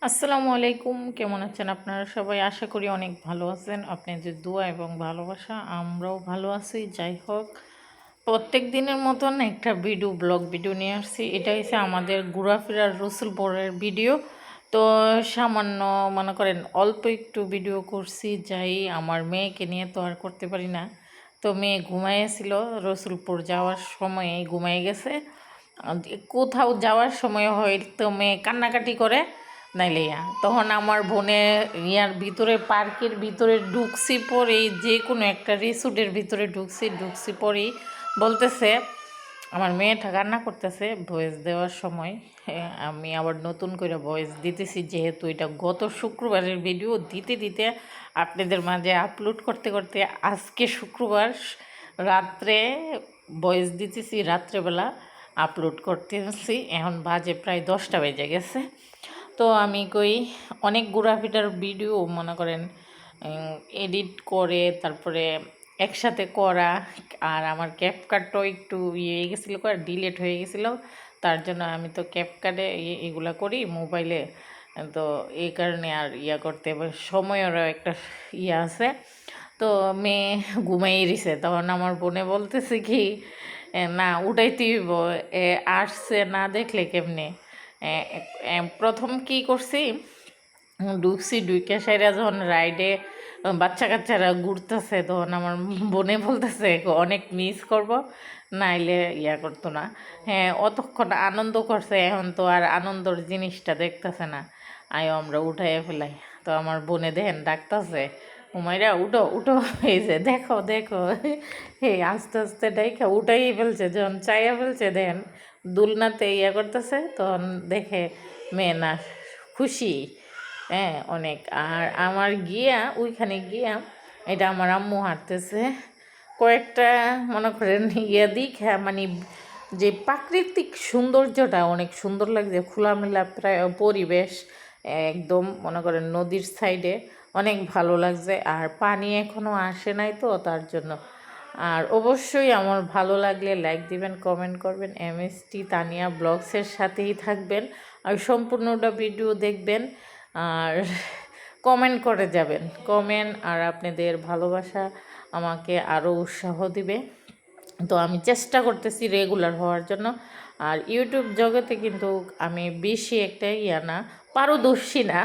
আসসালামু আলাইকুম, কেমন আছেন আপনারা সবাই? আশা করি অনেক ভালো আছেন। আপনাদের দোয়া এবং ভালোবাসা আমরাও ভালো আছি। যাই হোক, প্রত্যেক দিনের মতন একটা ব্লগ ভিডিও নিয়ে আসছি। এটা হচ্ছে আমাদের ঘোরাফেরার রসুলপুরের ভিডিও। তো সামান্য মনে করেন অল্প একটু ভিডিও করছি, যাই আমার মেয়েকে নিয়ে তো আর করতে পারি না। তো মেয়ে ঘুমাইয়েছিল, রসুলপুর যাওয়ার সময়ে ঘুমাই গেছে। কোথাও যাওয়ার সময় হয়তো মেয়ে কান্নাকাটি করে, নাইলে তখন আমার বোনে ইয়ার ভিতরে পার্কের ভিতরে ঢুকছি, পরেই যে কোনো একটা রিসোর্টের ভিতরে ঢুকছি পরেই বলতেছে, আমার মেয়েটা কান্না করতেছে। ভয়েস দেওয়ার সময় আমি আবার নতুন করে ভয়েস দিতেছি, যেহেতু এটা গত শুক্রবারের ভিডিও দিতে দিতে আপনাদের মাঝে আপলোড করতে করতে আজকে শুক্রবার রাত্রে ভয়েস দিতেছি, রাত্রেবেলা আপলোড করতেছি। এখন বাজে প্রায় 10টা বেজে গেছে। তো আমি কই অনেক ঘোরাফেরার ভিডিও মনে করেন এডিট করে তারপরে একসাথে করা, আর আমার ক্যাপকাটটাও একটু ইয়ে হয়ে গেছিলো, ডিলেট হয়ে গেছিলো। তার জন্য আমি তো ক্যাপকাটে এগুলা করি মোবাইলে। তো এই কারণে আর করতে সময়েরও একটা আছে। তো মেয়ে ঘুমাই দিছে, তখন আমার বোনে বলতেছে কি, না উঠাইতেই আসছে না দেখলে কেমনে। প্রথম কি করছি, ঢুকে সাইরা যখন রাইডে বাচ্চা কাচ্চারা ঘুরতেছে, তখন আমার বোনে বলতেছে অনেক মিস করব, নাইলে করতো না। হ্যাঁ, অতক্ষণ আনন্দ করছে, এখন তো আর আনন্দর জিনিসটা দেখতেছে না, আয়ো আমরা উঠাইয়া ফেলাই। তো আমার বোনে দেখেন ডাকতেছে, উমাইরা উঠো উঠো, এই যে দেখো দেখো, এই আস্তে আস্তে ডাইকা উঠাই ফেলছে। যখন চাইয়া ফেলছে দেখেন দুলনাতে করতেছে, তখন দেখে মেয়ে না খুশি, হ্যাঁ অনেক। আর আমার ওইখানে গিয়া এটা আমার আম্মু হাঁটতেছে কয়েকটা মনে করেন হ্যাঁ, মানে যে প্রাকৃতিক সৌন্দর্যটা অনেক সুন্দর লাগছে, খোলামেলা প্রায় পরিবেশ, একদম মনে করেন নদীর সাইডে, অনেক ভালো লাগছে। আর পানি এখনও আসে নাই, তো তার জন্য। আর অবশ্যই আমার ভালো লাগলে লাইক দিবেন, কমেন্ট করবেন, MST তানিয়া ব্লগসের সাথেই থাকবেন, আর সম্পূর্ণটা ভিডিও দেখবেন, আর কমেন্ট করে যাবেন। কমেন্ট আর আপনাদের ভালোবাসা আমাকে আরও উৎসাহ দিবে। তো আমি চেষ্টা করতেছি রেগুলার হওয়ার জন্য। আর ইউটিউব জগতে কিন্তু আমি বেশি একটা না, পারদর্শী না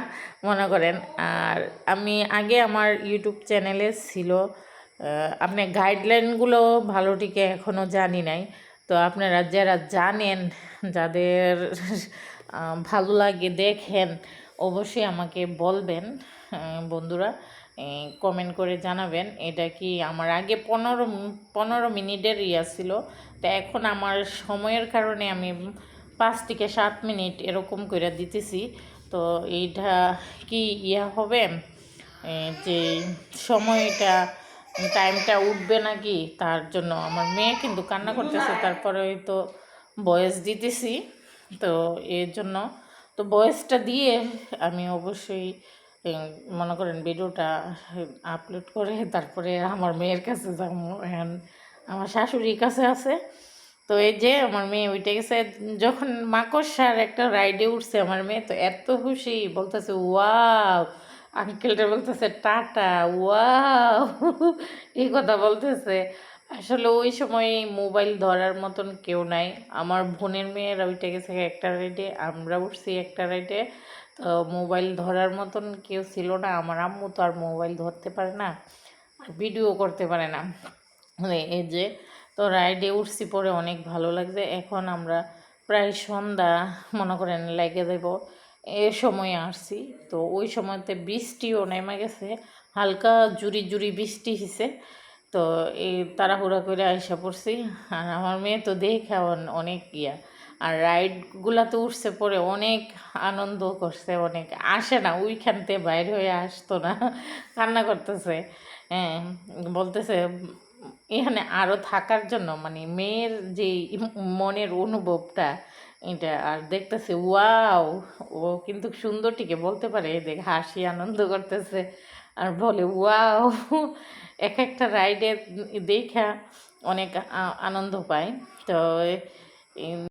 মনে করেন। আর আমি আগে আমার ইউটিউব চ্যানেলে ছিল, আপনি গাইডলাইনগুলো ভালো টিকে এখনও জানি নাই। তো আপনারা যারা জানেন, যাদের ভালো লাগে দেখেন, অবশ্যই আমাকে বলবেন বন্ধুরা, কমেন্ট করে জানাবেন। এটা কি আমার আগে 15 মিনিটের ছিল, তো এখন আমার সময়ের কারণে আমি 5 থেকে 7 মিনিট এরকম করে দিতেছি। তো এইটা কি হবে, যে সময়টা টাইমটা উঠবে নাকি, তার জন্য আমার মেয়ে কিন্তু কান্না করতেছে, তারপরে তো ভয়েস দিতেছি। তো এর জন্য তো ভয়েসটা দিয়ে আমি অবশ্যই মনে করেন ভিডিওটা আপলোড করে তারপরে আমার মেয়ের কাছে যাবো। এখন আমার শাশুড়ির কাছে আছে। তো এই যে আমার মেয়ে উঠে গেছে, যখন মাকড়সার একটা রাইডে উঠছে আমার মেয়ে, তো এত খুশি, বলতেছে ওয়াও, আঙ্কেলটা বলতেছে টাটা, ওয়াও, এই কথা বলতেছে। আসলে ওই সময় মোবাইল ধরার মতন কেউ নাই। আমার বোনের মেয়েরা উঠে গেছে একটা রাইডে, আমরা উঠছি একটা রাইডে। তো মোবাইল ধরার মতন কেউ ছিল না। আমার আম্মু তো আর মোবাইল ধরতে পারে না, আর ভিডিও করতে পারে না। এই যে তো রাইডে উঠছি, পরে অনেক ভালো লাগছে। এখন আমরা প্রায় সন্ধ্যা মনে করেন লেগে দেব, এ সময়ে আসছি। তো ওই সময়তে বৃষ্টিও নেমে গেছে, হালকা জুরি জুরি বৃষ্টি হিসে। তো এই তাড়াহুড়া করে আইসা পড়ছি। আর আমার মেয়ে তো দেখে অনেক আর রাইডগুলাতে উঠছে, পরে অনেক আনন্দ করছে, অনেক আসে না ওইখানতে বাইরে হয়ে আসতো না, কান্না করতেছে। হ্যাঁ, বলতেছে এখানে আরও থাকার জন্য, মানে মেয়ের যে মনের অনুভবটা এটা। আর দেখতেছে ওয়াও, ও কিন্তু সুন্দরটিকে বলতে পারে, দেখ হাসি আনন্দ করতেছে আর বলে ওয়াও। এক একটা রাইডে দেখা অনেক আনন্দ পায়। তো